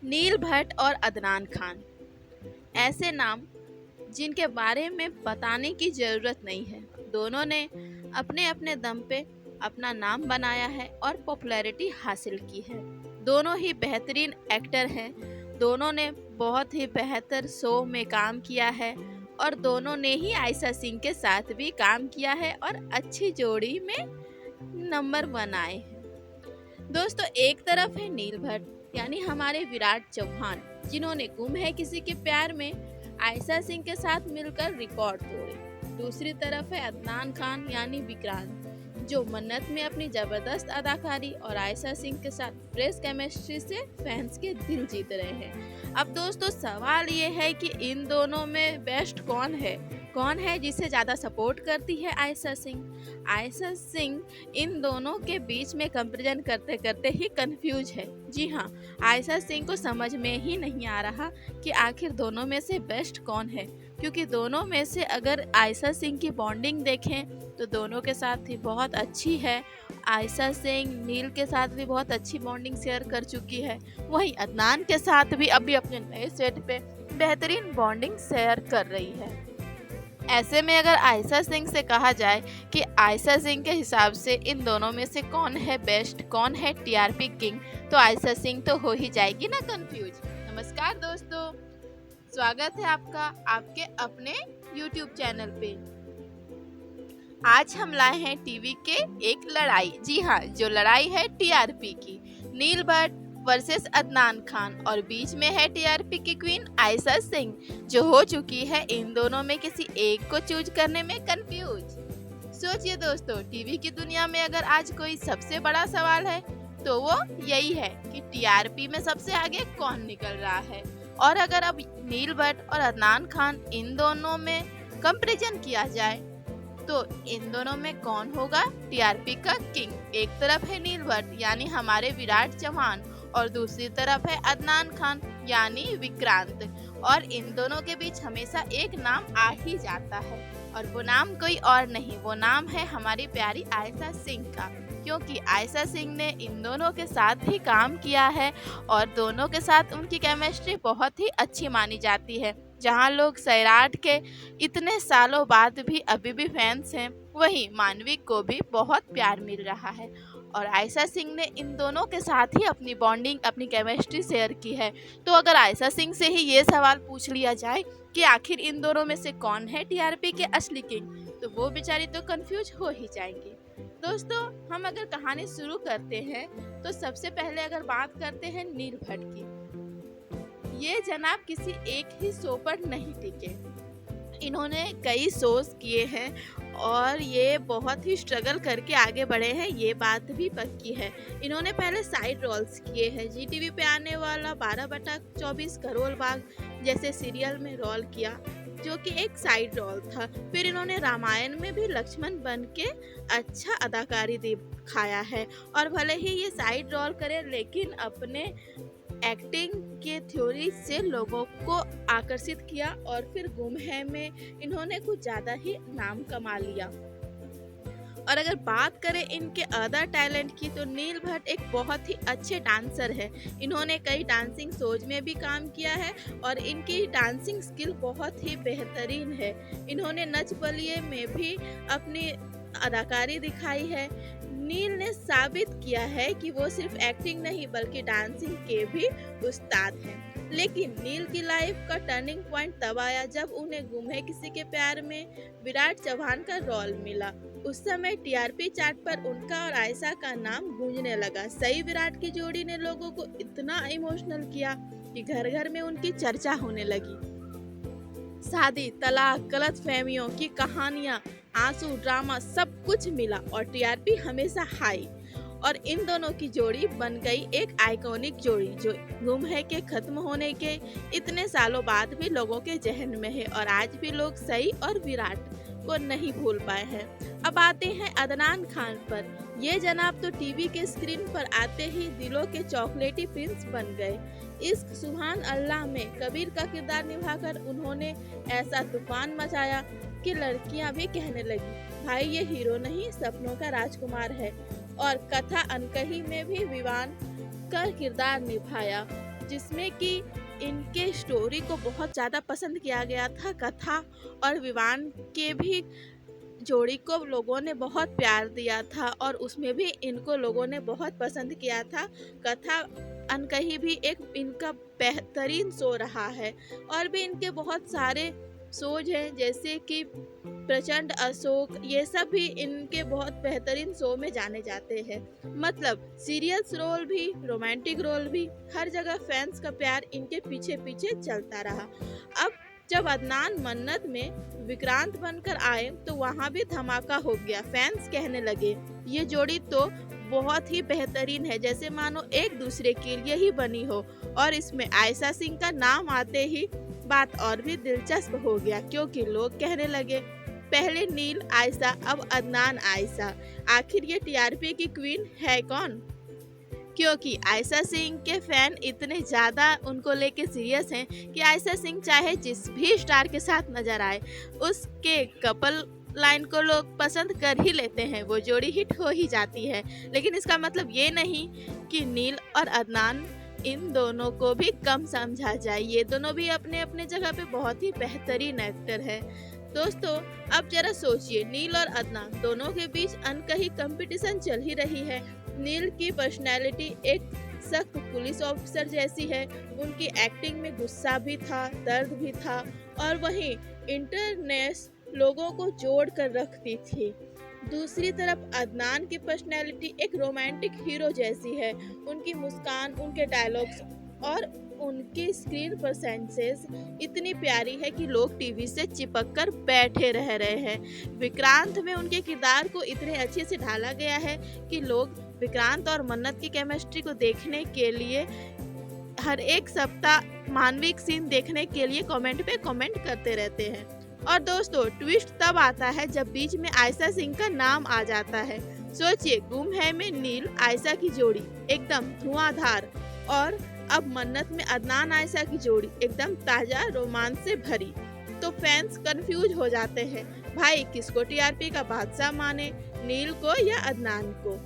नील भट्ट और अदनान खान ऐसे नाम जिनके बारे में बताने की ज़रूरत नहीं है। दोनों ने अपने अपने दम पे अपना नाम बनाया है और पॉपुलैरिटी हासिल की है। दोनों ही बेहतरीन एक्टर हैं। दोनों ने बहुत ही बेहतर शो में काम किया है और दोनों ने ही आयशा सिंह के साथ भी काम किया है और अच्छी जोड़ी में नंबर 1 आए हैं। दोस्तों, एक तरफ है नील भट्ट यानी हमारे विराट चौहान, जिन्होंने गुम है किसी के प्यार में आयशा सिंह के साथ मिलकर रिकॉर्ड तोड़े। दूसरी तरफ है अदनान खान यानी विक्रांत, जो मन्नत में अपनी जबरदस्त अदाकारी और आयशा सिंह के साथ फ्रेश केमिस्ट्री से फैंस के दिल जीत रहे हैं। अब दोस्तों, सवाल ये है कि इन दोनों में बेस्ट कौन है? कौन है जिसे ज़्यादा सपोर्ट करती है आयशा सिंह? आयशा सिंह इन दोनों के बीच में कंपैरिजन करते करते ही कंफ्यूज है। जी हाँ, आयशा सिंह को समझ में ही नहीं आ रहा कि आखिर दोनों में से बेस्ट कौन है, क्योंकि दोनों में से अगर आयशा सिंह की बॉन्डिंग देखें तो दोनों के साथ ही बहुत अच्छी है। आयशा सिंह नील के साथ भी बहुत अच्छी बॉन्डिंग शेयर कर चुकी है, वहीं अदनान के साथ भी अभी अपने नए सेट पे बेहतरीन बॉन्डिंग शेयर कर रही है। ऐसे में अगर आयशा सिंह से कहा जाए कि आयशा सिंह के हिसाब से इन दोनों में से कौन है बेस्ट, कौन है टीआरपी किंग, तो आयशा सिंह तो हो ही जाएगी ना कंफ्यूज। नमस्कार दोस्तों, स्वागत है आपका आपके अपने YouTube चैनल पे। आज हम लाए हैं टीवी के एक लड़ाई। जी हाँ, जो लड़ाई है टीआरपी की। नील भट्ट वर्सेस अदनान खान और बीच में है टीआरपी की क्वीन आयशा सिंह, जो हो चुकी है इन दोनों में किसी एक को चूज करने में कंफ्यूज। सोचिए दोस्तों, टीवी की दुनिया में अगर आज कोई सबसे बड़ा सवाल है तो वो यही है कि टीआरपी में सबसे आगे कौन निकल रहा है। और अगर अब नील भट्ट और अदनान खान इन दोनों में कंपैरिजन किया जाए तो इन दोनों में कौन होगा टीआरपी का किंग? एक तरफ है नील भट्ट यानी हमारे विराट चौहान और दूसरी तरफ है अदनान खान यानी विक्रांत। और इन दोनों के बीच हमेशा एक नाम आ ही जाता है और वो नाम कोई और नहीं, वो नाम है हमारी प्यारी आयशा सिंह का, क्योंकि आयशा सिंह ने इन दोनों के साथ ही काम किया है और दोनों के साथ उनकी केमिस्ट्री बहुत ही अच्छी मानी जाती है। जहां लोग सैराट के इतने सालों बाद भी अभी भी फैंस हैं, वहीं मानवी को भी बहुत प्यार मिल रहा है और आयशा सिंह ने इन दोनों के साथ ही अपनी बॉन्डिंग, अपनी केमिस्ट्री शेयर की है। तो अगर आयशा सिंह से ही ये सवाल पूछ लिया जाए कि आखिर इन दोनों में से कौन है टीआरपी के असली किंग, तो वो बेचारी तो कंफ्यूज हो ही जाएंगी। दोस्तों, हम अगर कहानी शुरू करते हैं तो सबसे पहले अगर बात करते हैं नील भट्ट की। ये जनाब किसी एक ही शो पर नहीं टिके, इन्होंने कई शोज किए हैं और ये बहुत ही स्ट्रगल करके आगे बढ़े हैं, ये बात भी पक्की है। इन्होंने पहले साइड रोल्स किए हैं। जी टीवी पे आने वाला 12/24 करोल बाग जैसे सीरियल में रोल किया, जो कि एक साइड रोल था। फिर इन्होंने रामायण में भी लक्ष्मण बन के अच्छा अदाकारी दिखाया है और भले ही ये साइड रोल करे, लेकिन अपने एक्टिंग के थ्योरी से लोगों को आकर्षित किया और फिर गुम है में इन्होंने कुछ ज़्यादा ही नाम कमा लिया। और अगर बात करें इनके अदर टैलेंट की, तो नील भट्ट एक बहुत ही अच्छे डांसर है। इन्होंने कई डांसिंग शोज में भी काम किया है और इनकी डांसिंग स्किल बहुत ही बेहतरीन है। इन्होंने नच बलिए में भी अपनी अदाकारी दिखाई है। नील ने साबित किया है कि वो सिर्फ एक्टिंग नहीं बल्कि डांसिंग के भी उस्ताद हैं। लेकिन नील की लाइफ का टर्निंग पॉइंट तब आया जब उन्हें गुम है किसी के प्यार में विराट चौहान का रोल मिला। उस समय टीआरपी चार्ट पर उनका और आयशा का नाम गूंजने लगा। सही विराट की जोड़ी ने लोगों को इतना इमोशनल किया कि घर घर में उनकी चर्चा होने लगी। शादी, तलाक, गलत फहमियों की कहानियां, आंसू, ड्रामा सब कुछ मिला और टीआरपी हमेशा हाई। और इन दोनों की जोड़ी बन गई एक आइकॉनिक जोड़ी, जो गुम है के खत्म होने के इतने सालों बाद भी लोगों के जहन में है और आज भी लोग सई और विराट को नहीं भूल पाए हैं। अब आते हैं अदनान खान पर। ये जनाब तो टीवी के स्क्रीन पर आते ही दिलों के चॉकलेटी प्रिंस बन गए। इश्क सुभान अल्लाह में कबीर का किरदार निभाकर उन्होंने ऐसा तूफान मचाया कि लड़कियां भी कहने लगी, भाई ये हीरो नहीं सपनों का राजकुमार है। और कथा अनकही में भी विवान का किरदार निभाया, जिसमें कि इनके स्टोरी को बहुत ज़्यादा पसंद किया गया था। कथा और विवान के भी जोड़ी को लोगों ने बहुत प्यार दिया था और उसमें भी इनको लोगों ने बहुत पसंद किया था। कथा अनकही भी एक इनका बेहतरीन शो रहा है और भी इनके बहुत सारे शोज हैं जैसे कि प्रचंड अशोक, ये सब भी इनके बहुत बेहतरीन शो में जाने जाते हैं। मतलब सीरियस रोल भी, रोमांटिक रोल भी, हर जगह फैंस का प्यार इनके पीछे पीछे चलता रहा। अब जब अदनान मन्नत में विक्रांत बनकर आए तो वहाँ भी धमाका हो गया। फैंस कहने लगे ये जोड़ी तो बहुत ही बेहतरीन है, जैसे मानो एक दूसरे के लिए ही बनी हो। और इसमें आयशा सिंह का नाम आते ही बात और भी दिलचस्प हो गया, क्योंकि लोग कहने लगे पहले नील आयशा, अब अदनान आयशा, आखिर ये टीआरपी की क्वीन है कौन? क्योंकि आयशा सिंह के फैन इतने ज़्यादा उनको लेके सीरियस हैं कि आयशा सिंह चाहे जिस भी स्टार के साथ नजर आए उसके कपल लाइन को लोग पसंद कर ही लेते हैं, वो जोड़ी हिट हो ही जाती है। लेकिन इसका मतलब ये नहीं कि नील और अदनान इन दोनों को भी कम समझा जाए। ये दोनों भी अपने अपने जगह पे बहुत ही बेहतरीन एक्टर है। दोस्तों अब जरा सोचिए, नील और अदनान दोनों के बीच अनकही कंपटीशन चल ही रही है। नील की पर्सनैलिटी एक सख्त पुलिस ऑफिसर जैसी है, उनकी एक्टिंग में गुस्सा भी था, दर्द भी था, और वहीं इंटरनेस लोगों को जोड़ कर रखती थी। दूसरी तरफ अदनान की पर्सनैलिटी एक रोमांटिक हीरो जैसी है, उनकी मुस्कान, उनके डायलॉग्स और उनकी स्क्रीन परसेंसेस इतनी प्यारी है कि लोग टीवी से चिपक कर बैठे रह रहे हैं। विक्रांत में उनके किरदार को इतने अच्छे से ढाला गया है कि लोग विक्रांत और मन्नत की केमिस्ट्री को देखने के लिए हर एक सप्ताह मानविक सीन देखने के लिए कमेंट पे कमेंट करते रहते हैं। और दोस्तों ट्विस्ट तब आता है जब बीच में आयशा सिंह का नाम आ जाता है। सोचिए, गुम है में नील आयशा की जोड़ी एकदम धुआंधार, और अब मन्नत में अदनान आयशा की जोड़ी एकदम ताजा रोमांस से भरी। तो फैंस कंफ्यूज हो जाते हैं, भाई किसको टीआरपी का बादशाह माने, नील को या अदनान को?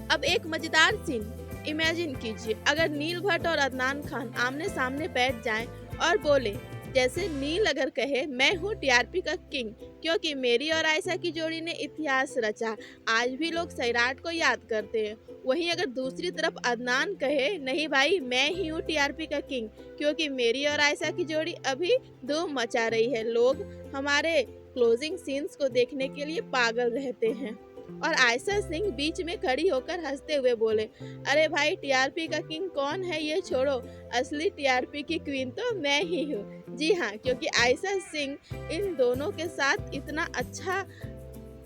अब एक मजेदार सीन इमेजिन कीजिए, अगर नील भट्ट और अदनान खान आमने सामने बैठ जाएं और बोले, जैसे नील अगर कहे मैं हूँ टीआरपी का किंग क्योंकि मेरी और आयशा की जोड़ी ने इतिहास रचा, आज भी लोग सैराट को याद करते हैं। वहीं अगर दूसरी तरफ अदनान कहे नहीं भाई मैं ही हूँ टीआरपी का किंग क्योंकि मेरी और आयशा की जोड़ी अभी धूम मचा रही है, लोग हमारे क्लोजिंग सीन्स को देखने के लिए पागल रहते हैं। और आयशा सिंह बीच में खड़ी होकर हंसते हुए बोले, अरे भाई टीआरपी का किंग कौन है ये छोड़ो, असली टीआरपी की क्वीन तो मैं ही हूँ। जी हाँ, क्योंकि आयशा सिंह इन दोनों के साथ इतना अच्छा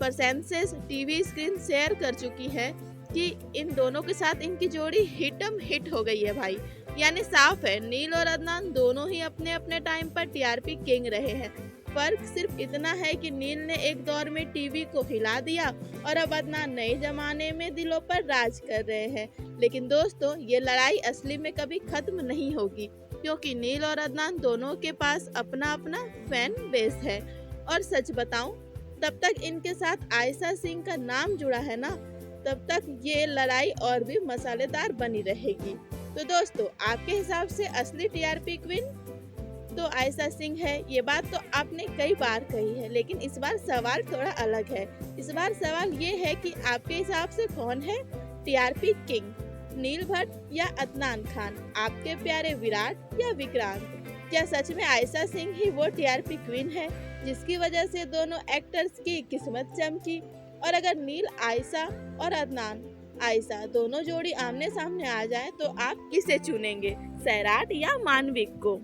परसेंसेस टीवी स्क्रीन शेयर कर चुकी है कि इन दोनों के साथ इनकी जोड़ी हिटम हिट हो गई है भाई। यानी साफ है नील और अदनान दोनों ही अपने अपने टाइम पर टीआरपी किंग रहे हैं। फर्क सिर्फ इतना है कि नील ने एक दौर में टीवी को हिला दिया और अब अदनान नए जमाने में दिलों पर राज कर रहे हैं। लेकिन दोस्तों ये लड़ाई असली में कभी खत्म नहीं होगी क्योंकि नील और अदनान दोनों के पास अपना अपना फैन बेस है। और सच बताऊं, तब तक इनके साथ आयशा सिंह का नाम जुड़ा है ना, तब तक ये लड़ाई और भी मसालेदार बनी रहेगी। तो दोस्तों आपके हिसाब से असली टीआरपी क्वीन तो आयशा सिंह है, ये बात तो आपने कई बार कही है, लेकिन इस बार सवाल थोड़ा अलग है। इस बार सवाल ये है कि आपके हिसाब से कौन है टीआरपी किंग, नील भट्ट या अदनान खान, आपके प्यारे विराट या विक्रांत? क्या सच में आयशा सिंह ही वो टीआरपी क्वीन है जिसकी वजह से दोनों एक्टर्स की किस्मत चमकी? और अगर नील आयशा और अदनान आयशा दोनों जोड़ी आमने सामने आ जाए तो आप किसे चुनेंगे, सैराट या मानविक को?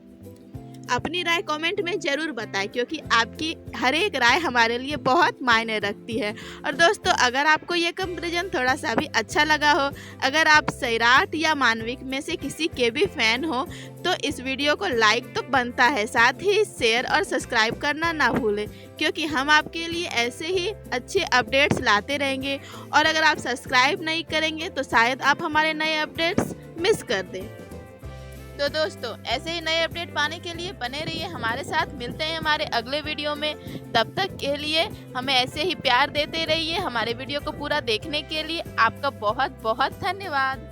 अपनी राय कमेंट में ज़रूर बताएं क्योंकि आपकी हर एक राय हमारे लिए बहुत मायने रखती है। और दोस्तों अगर आपको ये कंपैरिजन थोड़ा सा भी अच्छा लगा हो, अगर आप सैराट या मानविक में से किसी के भी फैन हो तो इस वीडियो को लाइक तो बनता है, साथ ही शेयर और सब्सक्राइब करना ना भूलें क्योंकि हम आपके लिए ऐसे ही अच्छे अपडेट्स लाते रहेंगे। और अगर आप सब्सक्राइब नहीं करेंगे तो शायद आप हमारे नए अपडेट्स मिस कर दें। तो दोस्तों ऐसे ही नए अपडेट पाने के लिए बने रहिए हमारे साथ। मिलते हैं हमारे अगले वीडियो में, तब तक के लिए हमें ऐसे ही प्यार देते रहिए। हमारे वीडियो को पूरा देखने के लिए आपका बहुत बहुत धन्यवाद।